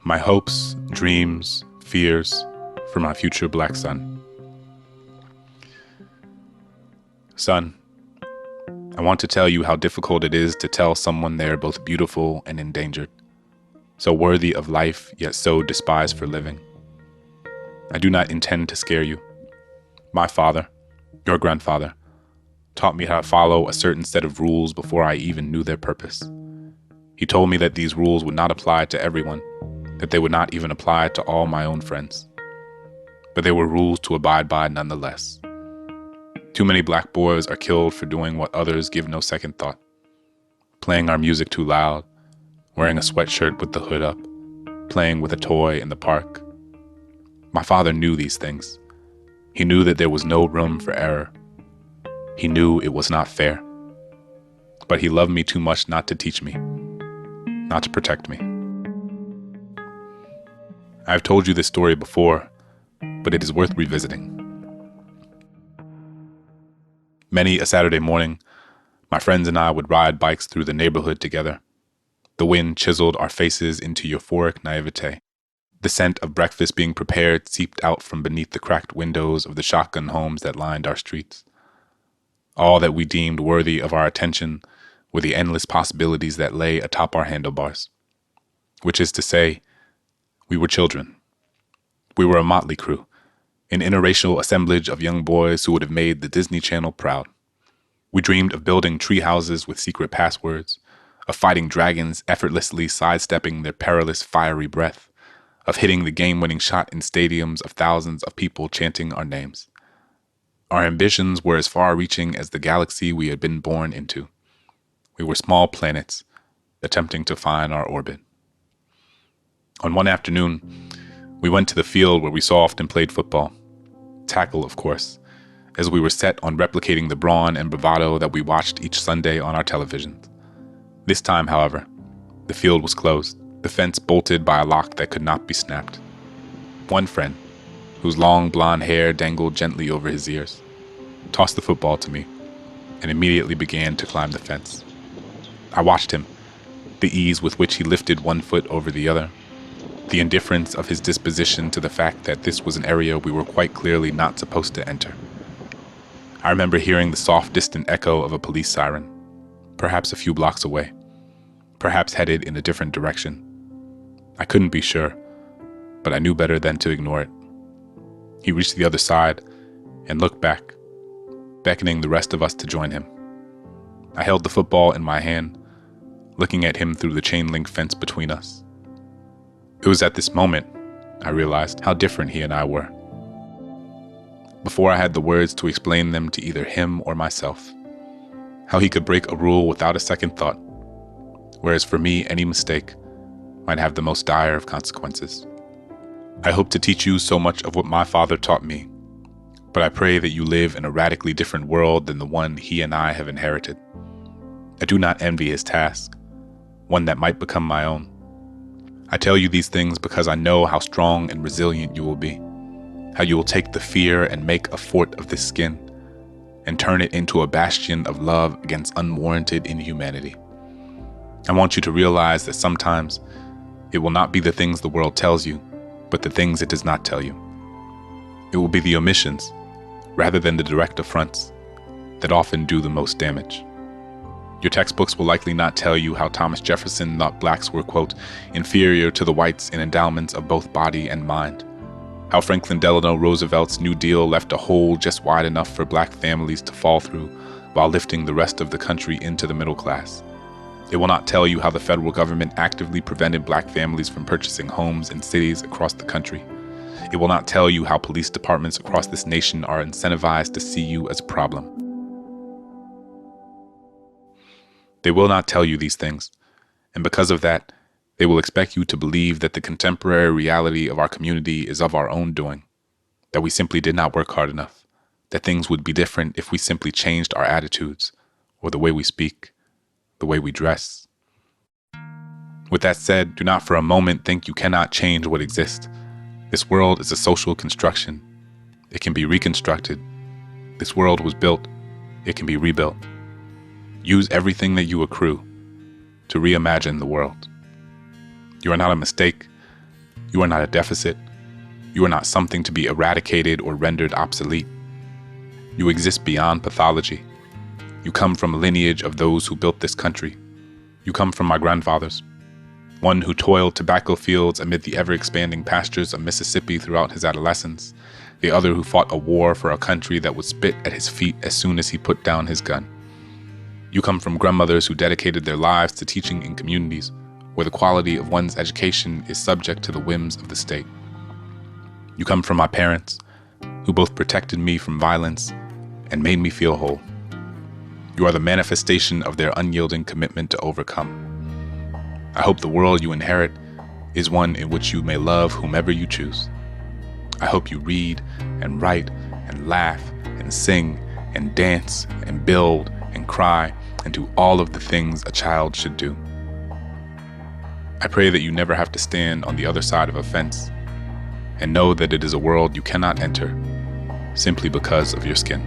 My hopes, dreams, fears for my future black son. Son, I want to tell you how difficult it is to tell someone they are both beautiful and endangered, so worthy of life yet so despised for living. I do not intend to scare you. My father, your grandfather, taught me how to follow a certain set of rules before I even knew their purpose. He told me that these rules would not apply to everyone, that they would not even apply to all my own friends. But they were rules to abide by nonetheless. Too many black boys are killed for doing what others give no second thought. Playing our music too loud, wearing a sweatshirt with the hood up, playing with a toy in the park. My father knew these things. He knew that there was no room for error. He knew it was not fair. But he loved me too much not to teach me, not to protect me. I have told you this story before, but it is worth revisiting. Many a Saturday morning, my friends and I would ride bikes through the neighborhood together. The wind chiseled our faces into euphoric naivete. The scent of breakfast being prepared seeped out from beneath the cracked windows of the shotgun homes that lined our streets. All that we deemed worthy of our attention were the endless possibilities that lay atop our handlebars. Which is to say, we were children. We were a motley crew, an interracial assemblage of young boys who would have made the Disney Channel proud. We dreamed of building tree houses with secret passwords, of fighting dragons effortlessly sidestepping their perilous fiery breath, of hitting the game-winning shot in stadiums of thousands of people chanting our names. Our ambitions were as far-reaching as the galaxy we had been born into. We were small planets, attempting to find our orbit. On one afternoon, we went to the field where we so often played football. Tackle, of course, as we were set on replicating the brawn and bravado that we watched each Sunday on our televisions. This time, however, the field was closed, the fence bolted by a lock that could not be snapped. One friend, whose long blonde hair dangled gently over his ears, tossed the football to me and immediately began to climb the fence. I watched him, the ease with which he lifted one foot over the other, the indifference of his disposition to the fact that this was an area we were quite clearly not supposed to enter. I remember hearing the soft, distant echo of a police siren, perhaps a few blocks away, perhaps headed in a different direction. I couldn't be sure, but I knew better than to ignore it. He reached the other side and looked back, beckoning the rest of us to join him. I held the football in my hand, looking at him through the chain-link fence between us. It was at this moment I realized how different he and I were. Before I had the words to explain them to either him or myself, how he could break a rule without a second thought, whereas for me any mistake might have the most dire of consequences. I hope to teach you so much of what my father taught me, but I pray that you live in a radically different world than the one he and I have inherited. I do not envy his task, one that might become my own. I tell you these things because I know how strong and resilient you will be, how you will take the fear and make a fort of this skin, and turn it into a bastion of love against unwarranted inhumanity. I want you to realize that sometimes it will not be the things the world tells you, but the things it does not tell you. It will be the omissions, rather than the direct affronts, that often do the most damage. Your textbooks will likely not tell you how Thomas Jefferson thought blacks were, quote, inferior to the whites in endowments of both body and mind. How Franklin Delano Roosevelt's New Deal left a hole just wide enough for black families to fall through while lifting the rest of the country into the middle class. It will not tell you how the federal government actively prevented black families from purchasing homes in cities across the country. It will not tell you how police departments across this nation are incentivized to see you as a problem. They will not tell you these things, and because of that, they will expect you to believe that the contemporary reality of our community is of our own doing, that we simply did not work hard enough, that things would be different if we simply changed our attitudes, or the way we speak, the way we dress. With that said, do not for a moment think you cannot change what exists. This world is a social construction. It can be reconstructed. This world was built. It can be rebuilt. Use everything that you accrue to reimagine the world. You are not a mistake, You are not a deficit. You are not something to be eradicated or rendered obsolete. You exist beyond pathology. You come from a lineage of those who built this country. You come from my grandfathers. One who toiled tobacco fields amid the ever-expanding pastures of Mississippi throughout his adolescence. The other who fought a war for a country that would spit at his feet as soon as he put down his gun. You come from grandmothers who dedicated their lives to teaching in communities where the quality of one's education is subject to the whims of the state. You come from my parents, who both protected me from violence and made me feel whole. You are the manifestation of their unyielding commitment to overcome. I hope the world you inherit is one in which you may love whomever you choose. I hope you read and write and laugh and sing and dance and build and cry and do all of the things a child should do. I pray that you never have to stand on the other side of a fence and know that it is a world you cannot enter simply because of your skin.